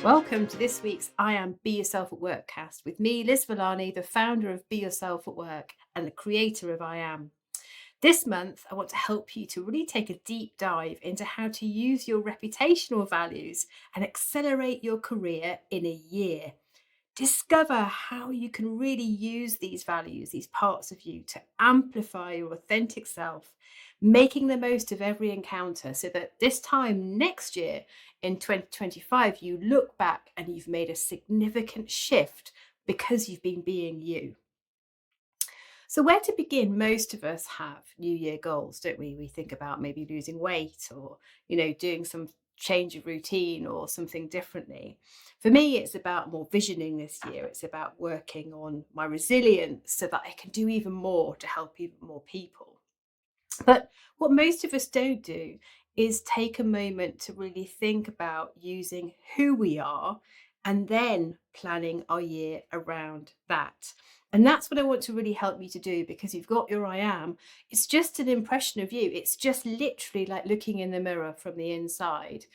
Welcome to this week's I Am Be Yourself at Work cast with me, Liz Villani, the founder of Be Yourself at Work and the creator of I Am. This month, I want to help you to really take a deep dive into how to use your reputational values and accelerate your career in a year. Discover how you can really use these values, these parts of you, to amplify your authentic self, making the most of every encounter so that this time next year in 2025, you look back and you've made a significant shift because you've been being you. So, where to begin? Most of us have New Year goals, don't we? We think about maybe losing weight or, doing some change of routine or something differently. For me, it's about more visioning this year. It's about working on my resilience so that I can do even more to help even more people. But what most of us don't do is take a moment to really think about using who we are and then planning our year around that. And that's what I want to really help you to do, because you've got your I am. It's just an impression of you. It's just literally like looking in the mirror from the inside.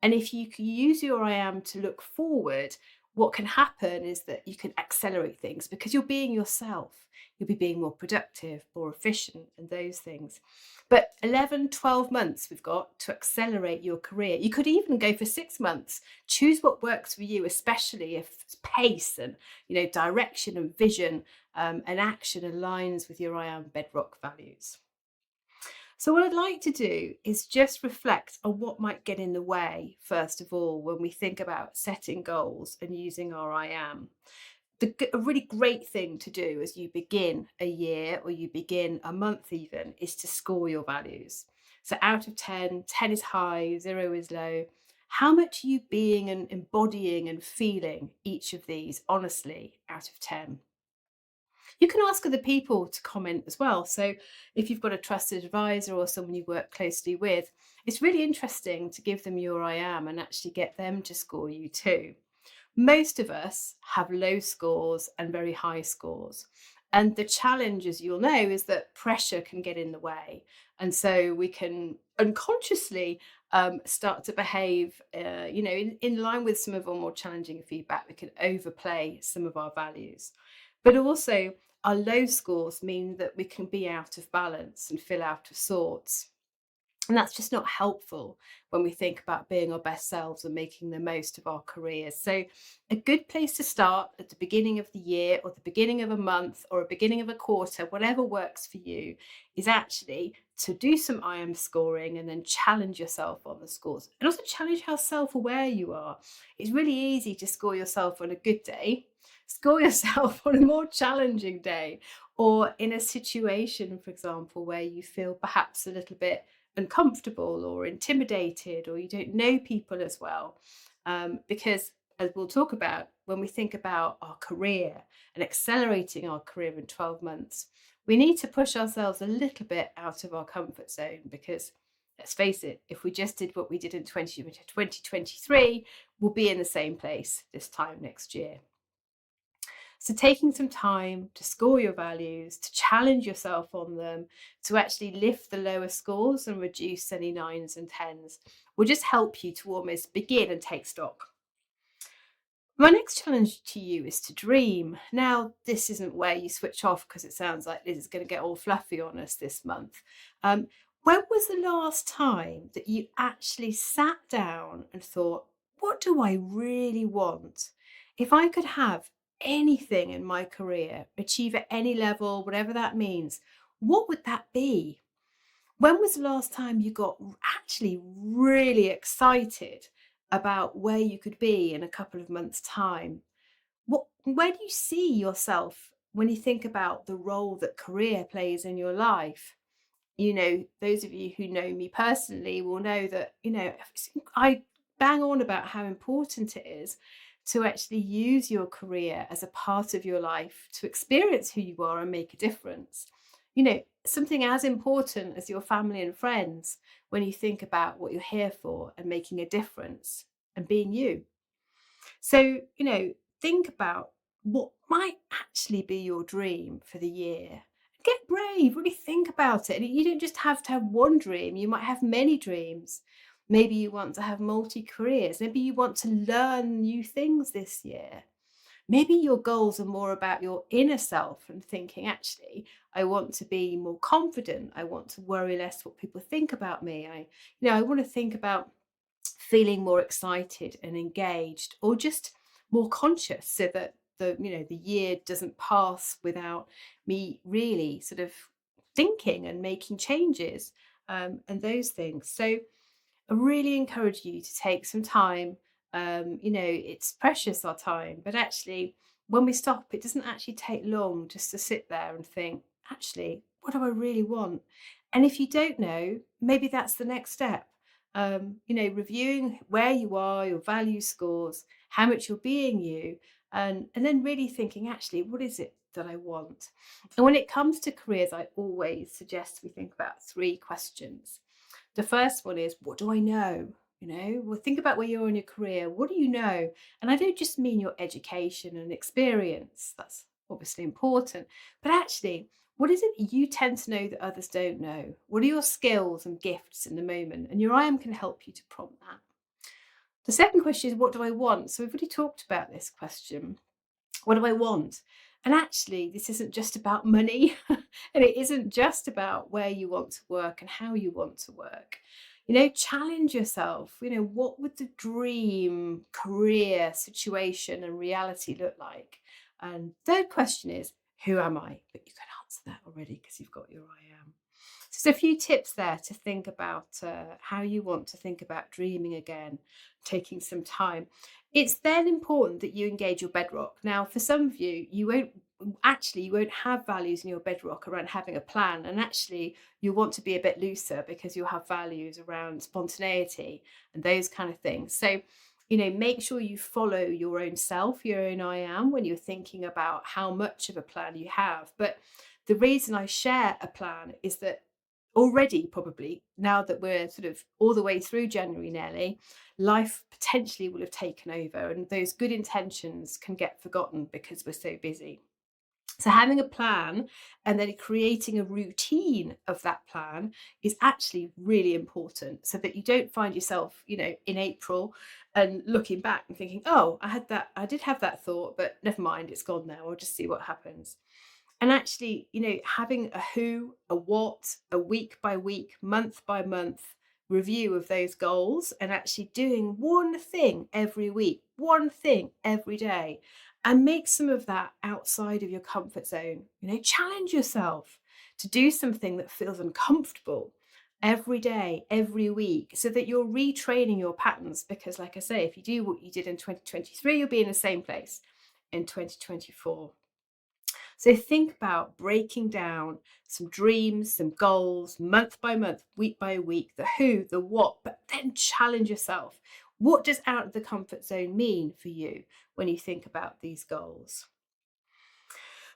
And if you can use your I am to look forward, what can happen is that you can accelerate things because you're being yourself. You'll be being more productive, more efficient, and those things. But 11, 12 months we've got to accelerate your career. You could even go for 6 months. Choose what works for you, especially if pace and direction and vision and action aligns with your I am bedrock values. So, what I'd like to do is just reflect on what might get in the way, first of all, when we think about setting goals and using our I am. A really great thing to do as you begin a year or you begin a month, even, is to score your values. So, out of 10, 10 is high, 0 is low. How much are you being and embodying and feeling each of these honestly out of 10? You can ask other people to comment as well. So, if you've got a trusted advisor or someone you work closely with, it's really interesting to give them your I am and actually get them to score you too. Most of us have low scores and very high scores. And the challenge, as you'll know, is that pressure can get in the way. And so we can unconsciously start to behave, in line with some of our more challenging feedback. We can overplay some of our values. But also, our low scores mean that we can be out of balance and feel out of sorts. And that's just not helpful when we think about being our best selves and making the most of our careers. So, a good place to start at the beginning of the year or the beginning of a month or a beginning of a quarter, whatever works for you, is actually to do some I am scoring and then challenge yourself on the scores. And also challenge how self aware you are. It's really easy to score yourself on a good day, score yourself on a more challenging day, or in a situation, for example, where you feel perhaps a little bit uncomfortable or intimidated, or you don't know people as well. Because, as we'll talk about, when we think about our career and accelerating our career in 12 months, we need to push ourselves a little bit out of our comfort zone because, let's face it, if we just did what we did in 2023, we'll be in the same place this time next year. So, taking some time to score your values, to challenge yourself on them, to actually lift the lower scores and reduce any nines and tens will just help you to almost begin and take stock. My next challenge to you is to dream. Now, this isn't where you switch off because it sounds like Liz is going to get all fluffy on us this month. When was the last time that you actually sat down and thought, what do I really want? If I could have anything in my career, achieve at any level, whatever that means, what would that be? When was the last time you got actually really excited about where you could be in a couple of months' time? Where do you see yourself when you think about the role that career plays in your life? Those of you who know me personally will know that, I bang on about how important it is to actually use your career as a part of your life to experience who you are and make a difference. Something as important as your family and friends when you think about what you're here for and making a difference and being you. So, think about what might actually be your dream for the year. Get brave, really think about it. And you don't just have to have one dream, you might have many dreams. Maybe you want to have multi careers. Maybe you want to learn new things this year. Maybe your goals are more about your inner self and thinking, actually, I want to be more confident. I want to worry less what people think about me. I want to think about feeling more excited and engaged, or just more conscious, so that the year doesn't pass without me really sort of thinking and making changes, and those things. So I really encourage you to take some time. It's precious, our time, but actually, when we stop, it doesn't actually take long just to sit there and think, actually, what do I really want? And if you don't know, maybe that's the next step. Reviewing where you are, your value scores, how much you're being you, and then really thinking, actually, what is it that I want? And when it comes to careers, I always suggest we think about three questions. The first one is, what do I know? Well, think about where you are in your career. What do you know? And I don't just mean your education and experience. That's obviously important. But actually, what is it that you tend to know that others don't know? What are your skills and gifts in the moment? And your IM can help you to prompt that. The second question is, what do I want? So we've already talked about this question. What do I want? And actually, this isn't just about money, and it isn't just about where you want to work and how you want to work. Challenge yourself. What would the dream career situation and reality look like? And third question is, who am I? But you can answer that already because you've got your I am. So, a few tips there to think about how you want to think about dreaming again, taking some time. It's then important that you engage your bedrock. Now, for some of you, you won't have values in your bedrock around having a plan, and actually you want to be a bit looser because you'll have values around spontaneity and those kind of things. So, make sure you follow your own self, your own I am, when you're thinking about how much of a plan you have. But the reason I share a plan is that already, probably now that we're sort of all the way through January nearly, life potentially will have taken over, and those good intentions can get forgotten because we're so busy. So having a plan and then creating a routine of that plan is actually really important, so that you don't find yourself, in April and looking back and thinking, oh, I did have that thought, but never mind, it's gone now. I'll just see what happens. And actually, having a who, a what, a week by week, month by month review of those goals, and actually doing one thing every week, one thing every day, and make some of that outside of your comfort zone. Challenge yourself to do something that feels uncomfortable every day, every week, so that you're retraining your patterns. Because, like I say, if you do what you did in 2023, you'll be in the same place in 2024. So think about breaking down some dreams, some goals, month by month, week by week, the who, the what, but then challenge yourself. What does out of the comfort zone mean for you when you think about these goals?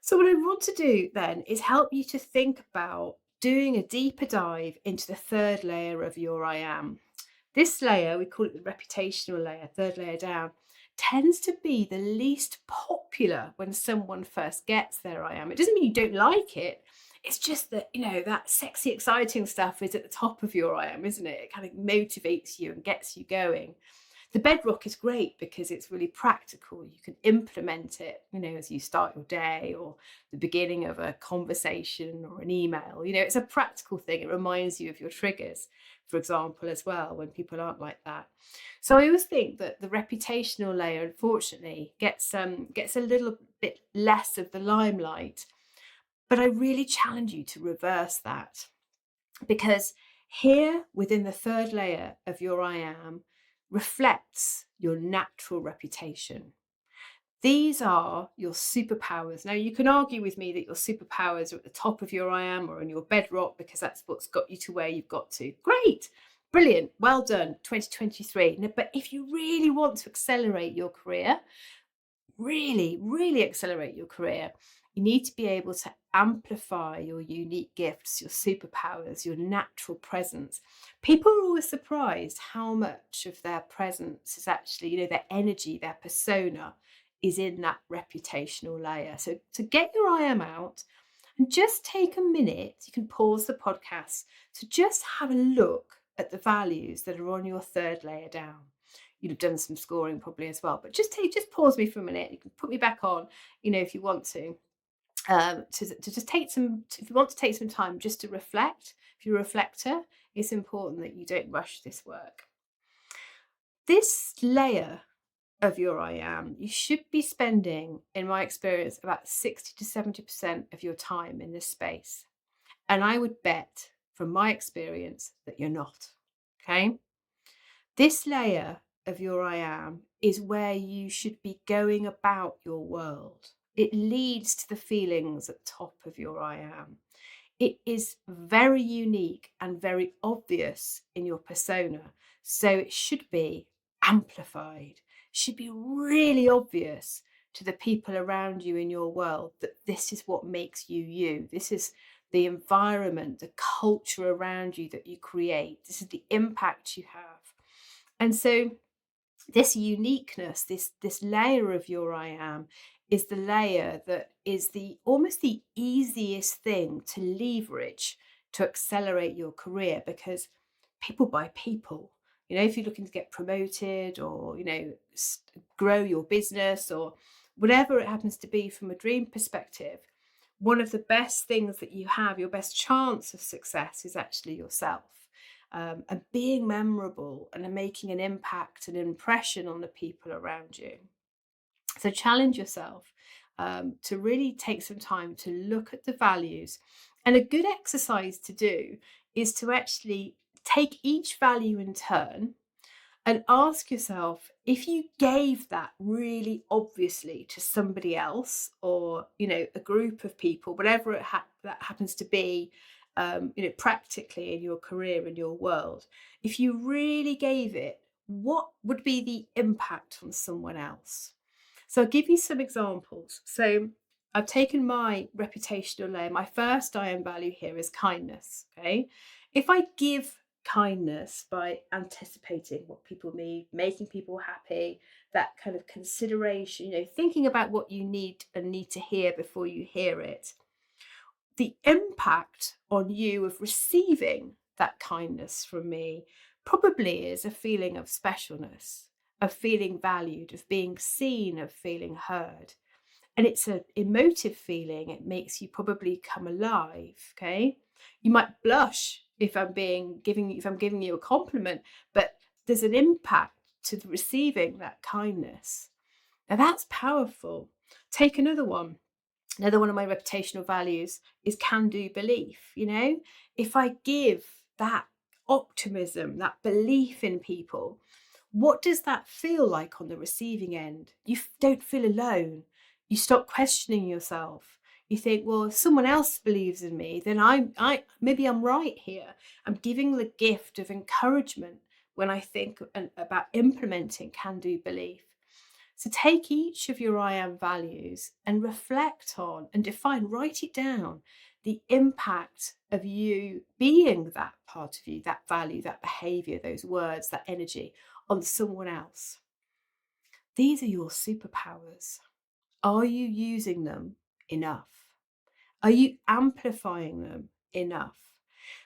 So, what I want to do then is help you to think about doing a deeper dive into the third layer of your I am. This layer, we call it the reputational layer, third layer down, tends to be the least popular when someone first gets their I am. It doesn't mean you don't like it. It's just that, that sexy, exciting stuff is at the top of your I am, isn't it? It kind of motivates you and gets you going. The bedrock is great because it's really practical. You can implement it, as you start your day or the beginning of a conversation or an email. It's a practical thing. It reminds you of your triggers, for example, as well, when people aren't like that. So I always think that the reputational layer, unfortunately, gets a little bit less of the limelight. But I really challenge you to reverse that, because here within the third layer of your I am reflects your natural reputation. These are your superpowers. Now, you can argue with me that your superpowers are at the top of your I am or in your bedrock because that's what's got you to where you've got to. Great, brilliant, well done, 2023. But if you really want to accelerate your career, really, really accelerate your career, you need to be able to amplify your unique gifts, your superpowers, your natural presence. People are always surprised how much of their presence is actually, their energy, their persona is in that reputational layer. So to get your I am out and just take a minute, you can pause the podcast to just have a look at the values that are on your third layer down. You'd have done some scoring probably as well, but just pause me for a minute. You can put me back on, if you want to just if you want to take some time just to reflect. If you're a reflector, it's important that you don't rush this work. This layer of your I am, you should be spending, in my experience, about 60 to 70% of your time in this space. And I would bet, from my experience, that you're not. Okay. This layer of your I am is where you should be going about your world. It leads to the feelings at the top of your I am. It is very unique and very obvious in your persona. So it should be amplified, should be really obvious to the people around you in your world that this is what makes you you. This is the environment, the culture around you that you create. This is the impact you have. And so this uniqueness, this layer of your I am, is the layer that is the almost the easiest thing to leverage to accelerate your career, because people buy people. If you're looking to get promoted or grow your business or whatever it happens to be from a dream perspective, one of the best things that you have, your best chance of success, is actually yourself. And being memorable and making an impact, an impression on the people around you. So challenge yourself to really take some time to look at the values. And a good exercise to do is to actually take each value in turn and ask yourself, if you gave that really obviously to somebody else, or a group of people, whatever that happens to be, practically in your career, in your world, if you really gave it, what would be the impact on someone else? So I'll give you some examples. So I've taken my reputational layer. My first I am value here is kindness. Okay. If I give kindness by anticipating what people need, making people happy, that kind of consideration, thinking about what you need and need to hear before you hear it, the impact on you of receiving that kindness from me probably is a feeling of specialness, of feeling valued, of being seen, of feeling heard. And it's an emotive feeling. It makes you probably come alive. Okay. You might blush if I'm giving you a compliment, but there's an impact to the receiving that kindness. Now that's powerful. Take another one. Another one of my reputational values is can-do belief. If I give that optimism, that belief in people, what does that feel like on the receiving end? You don't feel alone. You stop questioning yourself. You think, well, if someone else believes in me, then maybe I'm right here. I'm giving the gift of encouragement when I think about implementing can-do belief. So take each of your I am values and reflect on and define, write it down, the impact of you being that part of you, that value, that behavior, those words, that energy on someone else. These are your superpowers. Are you using them enough? Are you amplifying them enough?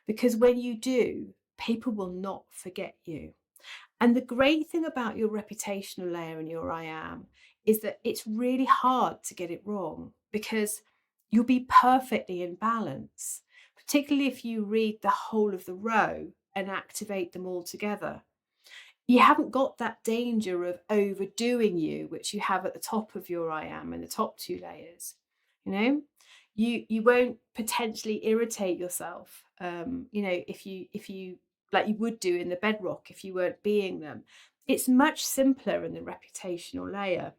Because when you do, people will not forget you. And the great thing about your reputational layer and your I am is that it's really hard to get it wrong, because you'll be perfectly in balance, particularly if you read the whole of the row and activate them all together. You haven't got that danger of overdoing you, which you have at the top of your I am in the top two layers. You won't potentially irritate yourself, if you like you would do in the bedrock if you weren't being them. It's much simpler in the reputational layer.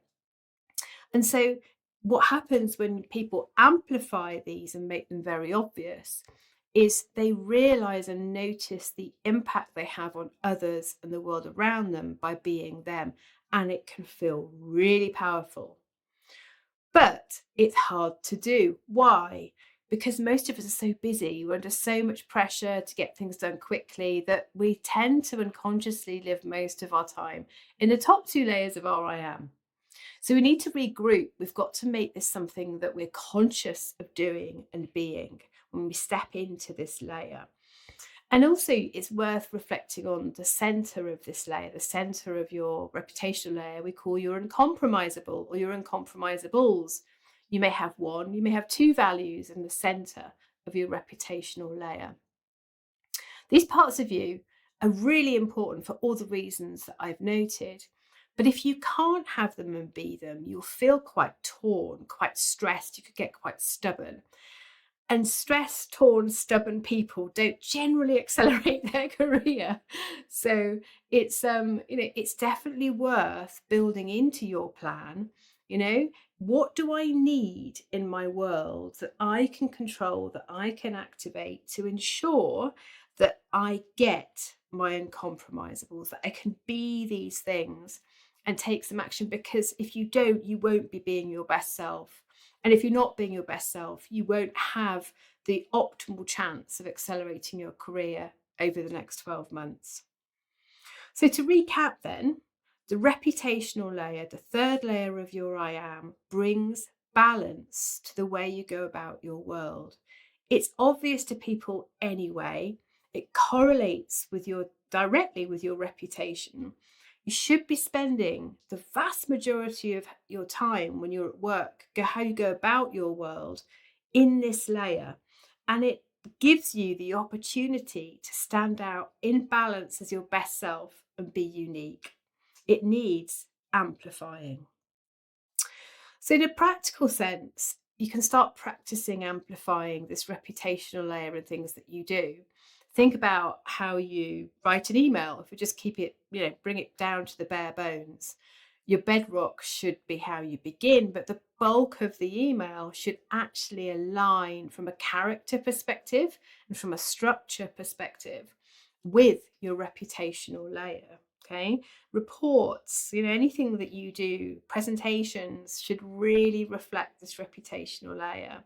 And so what happens when people amplify these and make them very obvious is they realize and notice the impact they have on others and the world around them by being them. And it can feel really powerful. But it's hard to do. Why? Because most of us are so busy, we're under so much pressure to get things done quickly, that we tend to unconsciously live most of our time in the top two layers of our I am. So we need to regroup. We've got to make this something that we're conscious of doing and being when we step into this layer. And also, it's worth reflecting on the center of this layer, the center of your reputational layer. We call your uncompromisable or your uncompromisables. You may have one, you may have two values in the center of your reputational layer. These parts of you are really important for all the reasons that I've noted. But if you can't have them and be them, you'll feel quite torn, quite stressed. You could get quite stubborn. And stressed, torn, stubborn people don't generally accelerate their career. So it's definitely worth building into your plan. What do I need in my world that I can control, that I can activate to ensure that I get my uncompromisables, that I can be these things and take some action? Because if you don't, you won't be being your best self. And if you're not being your best self, you won't have the optimal chance of accelerating your career over the next 12 months. So to recap then, the reputational layer, the third layer of your I am, brings balance to the way you go about your world. It's obvious to people anyway. It correlates directly with your reputation. You should be spending the vast majority of your time when you're at work, how you go about your world, in this layer. And it gives you the opportunity to stand out in balance as your best self and be unique. It needs amplifying. So, in a practical sense, you can start practicing amplifying this reputational layer and things that you do. Think about how you write an email. If we just keep it, bring it down to the bare bones. Your bedrock should be how you begin, but the bulk of the email should actually align from a character perspective and from a structure perspective with your reputational layer. Okay, reports, anything that you do, presentations should really reflect this reputational layer.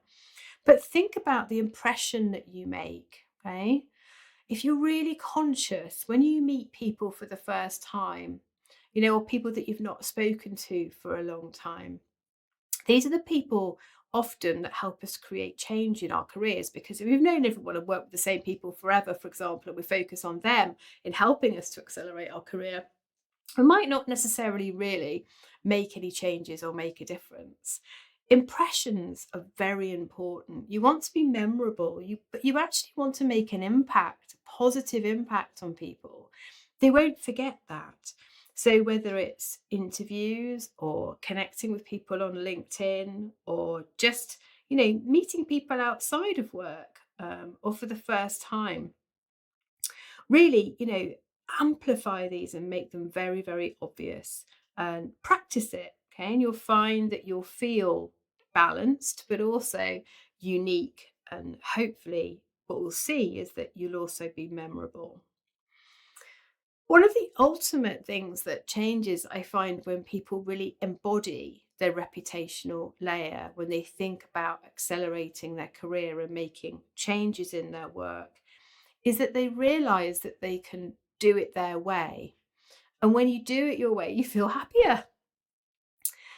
But think about the impression that you make. Okay, if you're really conscious when you meet people for the first time, or people that you've not spoken to for a long time, these are the people often that help us create change in our careers. Because if we've known everyone and worked with the same people forever, for example, and we focus on them in helping us to accelerate our career, we might not necessarily really make any changes or make a difference. Impressions are very important. You want to be memorable, but you actually want to make an impact, a positive impact on people. They won't forget that. So whether it's interviews or connecting with people on LinkedIn or just, meeting people outside of work or for the first time, really, amplify these and make them very, very obvious and practice it. Okay. And you'll find that you'll feel balanced, but also unique. And hopefully, what we'll see is that you'll also be memorable. One of the ultimate things that changes, I find, when people really embody their reputational layer, when they think about accelerating their career and making changes in their work, is that they realize that they can do it their way. And when you do it your way, you feel happier.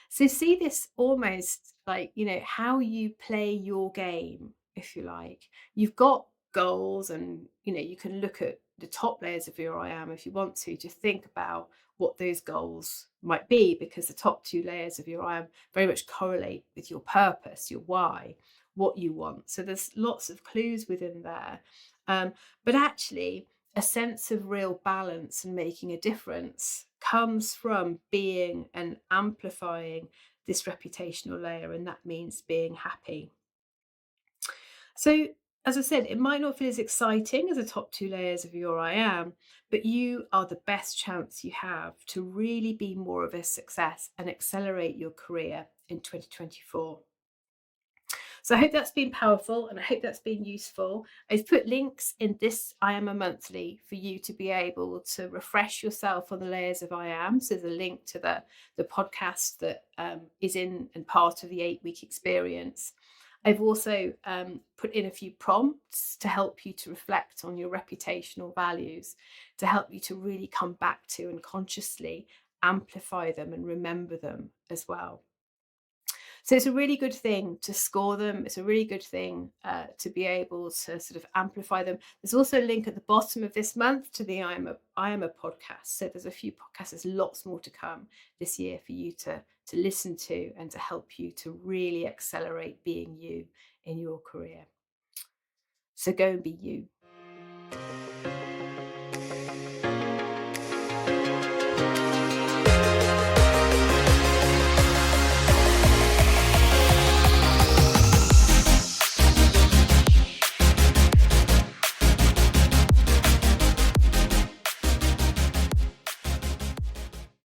So see this almost like, how you play your game, if you like. You've got goals and, you can look at the top layers of your I am if you want to think about what those goals might be, because the top two layers of your I am very much correlate with your purpose, your why, what you want. So there's lots of clues within there. But actually, a sense of real balance and making a difference comes from being and amplifying this reputational layer, and that means being happy. So, as I said, it might not feel as exciting as the top two layers of your I am, but you are the best chance you have to really be more of a success and accelerate your career in 2024. So I hope that's been powerful and I hope that's been useful. I've put links in this I Am a Monthly for you to be able to refresh yourself on the layers of I Am. So there's a link to the podcast that is in and part of the 8-week experience. I've also put in a few prompts to help you to reflect on your reputational values, to help you to really come back to and consciously amplify them and remember them as well. So it's a really good thing to score them. It's a really good thing to be able to sort of amplify them. There's also a link at the bottom of this month to the I am a podcast. So there's a few podcasts. There's lots more to come this year for you to listen to and to help you to really accelerate being you in your career. So go and be you.